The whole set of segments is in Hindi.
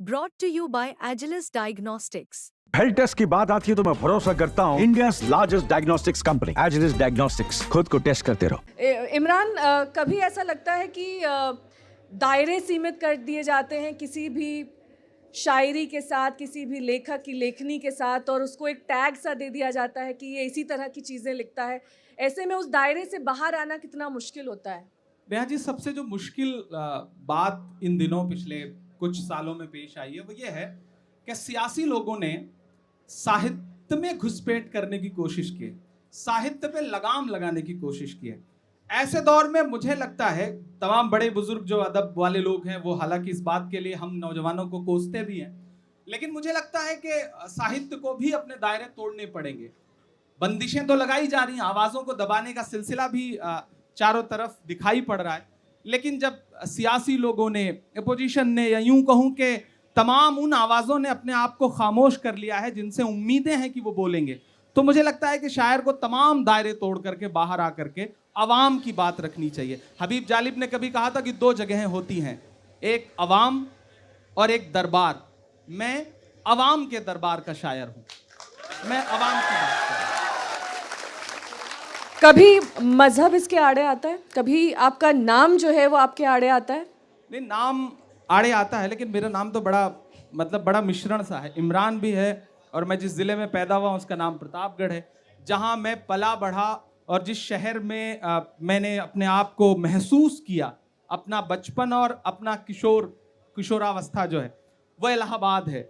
brought to you by Agilus Diagnostics. Health test की बात आती है तो मैं भरोसा करता हूँ India largest diagnostics company Agilus Diagnostics. खुद को टेस्ट करते रहो। इमरान, कभी ऐसा लगता है कि दायरे सीमित कर दिए जाते हैं किसी भी शायरी के साथ, किसी भी लेखक की लेखनी के साथ, और उसको एक टैग सा दे दिया जाता है कि ये इसी तरह की चीज़ें लिखता है। ऐसे में उस दायरे से बाहर आना कितना मुश्किल होता है? नेहा जी, सबसे जो मुश्किल बात इन दिनों पिछले कुछ सालों में पेश आई है वो ये है कि सियासी लोगों ने साहित्य में घुसपैठ करने की कोशिश की है, साहित्य पे लगाम लगाने की कोशिश की है। ऐसे दौर में मुझे लगता है तमाम बड़े बुजुर्ग जो अदब वाले लोग हैं वो हालांकि इस बात के लिए हम नौजवानों को कोसते भी हैं, लेकिन मुझे लगता है कि साहित्य को भी अपने दायरे तोड़ने पड़ेंगे। बंदिशें तो लगाई जा रही हैं, आवाज़ों को दबाने का सिलसिला भी चारों तरफ दिखाई पड़ रहा है, लेकिन जब सियासी लोगों ने, अपोजिशन ने, या यूं कहूं कि तमाम उन आवाज़ों ने अपने आप को खामोश कर लिया है जिनसे उम्मीदें हैं कि वो बोलेंगे, तो मुझे लगता है कि शायर को तमाम दायरे तोड़ करके बाहर आकर के अवाम की बात रखनी चाहिए। हबीब जालिब ने कभी कहा था कि दो जगहें होती हैं, एक अवाम और एक दरबार। मैं अवाम के दरबार का शायर हूँ, मैं अवाम की बात कर रहा हूँ। कभी मजहब इसके आड़े आता है? कभी आपका नाम जो है वो आपके आड़े आता है? नहीं, नाम आड़े आता है, लेकिन मेरा नाम तो बड़ा मिश्रण सा है। इमरान भी है और मैं जिस ज़िले में पैदा हुआ उसका नाम प्रतापगढ़ है। जहाँ मैं पला बढ़ा और जिस शहर में मैंने अपने आप को महसूस किया, अपना बचपन और अपना किशोरावस्था जो है वो इलाहाबाद है।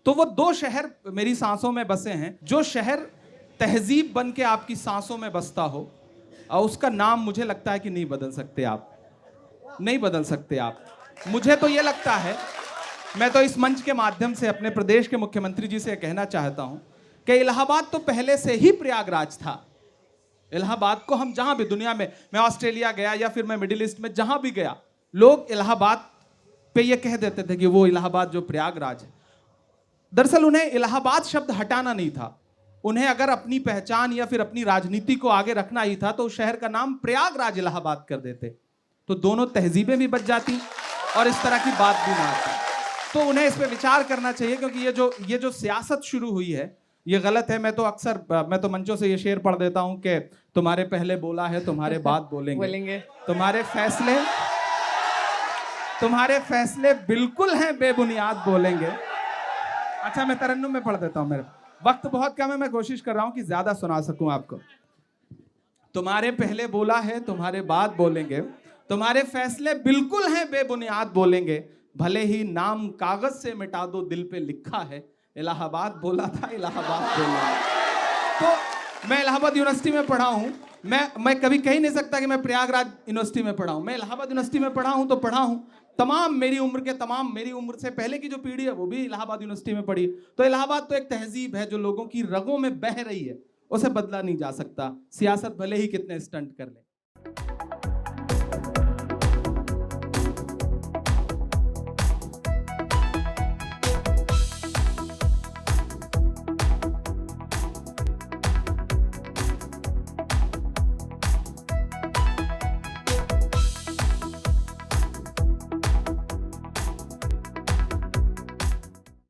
तो वो दो शहर मेरी सांसों में बसे हैं। जो शहर तहजीब बन के आपकी सांसों में बसता हो उसका नाम मुझे लगता है कि नहीं बदल सकते आप, नहीं बदल सकते आप। मुझे तो ये लगता है, मैं तो इस मंच के माध्यम से अपने प्रदेश के मुख्यमंत्री जी से कहना चाहता हूं कि इलाहाबाद तो पहले से ही प्रयागराज था। इलाहाबाद को हम जहां भी दुनिया में, मैं ऑस्ट्रेलिया गया या फिर मैं मिडिल ईस्ट में जहां भी गया, लोग इलाहाबाद पे ये कह देते थे कि वो इलाहाबाद जो प्रयागराज है। दरअसल उन्हें इलाहाबाद शब्द हटाना नहीं था, उन्हें अगर अपनी पहचान या फिर अपनी राजनीति को आगे रखना ही था तो उस शहर का नाम प्रयागराज इलाहाबाद कर देते, तो दोनों तहजीबें भी बच जाती और इस तरह की बात भी ना आती। तो उन्हें इस पे विचार करना चाहिए, क्योंकि ये जो सियासत शुरू हुई है ये गलत है। मैं तो मंचों से ये शेर पढ़ देता हूं कि तुम्हारे पहले बोला है तुम्हारे बाद बोलेंगे। तुम्हारे फैसले बिल्कुल हैं बेबुनियाद बोलेंगे। अच्छा, मैं तरन्नुम में पढ़ देता हूं, मेरे वक्त बहुत कम है, मैं कोशिश कर रहा हूं कि ज्यादा सुना सकूं आपको। तुम्हारे पहले बोला है तुम्हारे बाद बोलेंगे, तुम्हारे फैसले बिल्कुल हैं बेबुनियाद बोलेंगे, भले ही नाम कागज से मिटा दो दिल पे लिखा है, इलाहाबाद बोला था इलाहाबाद बोला। तो मैं इलाहाबाद यूनिवर्सिटी में पढ़ा हूँ, मैं कभी कह ही नहीं सकता कि मैं प्रयागराज यूनिवर्सिटी में पढ़ा हूँ। मैं इलाहाबाद यूनिवर्सिटी में पढ़ा हूँ तो पढ़ा हूँ। तमाम मेरी उम्र से पहले की जो पीढ़ी है वो भी इलाहाबाद यूनिवर्सिटी में पढ़ी। तो इलाहाबाद तो एक तहजीब है जो लोगों की रगों में बह रही है, उसे बदला नहीं जा सकता, सियासत भले ही कितने स्टंट कर ले।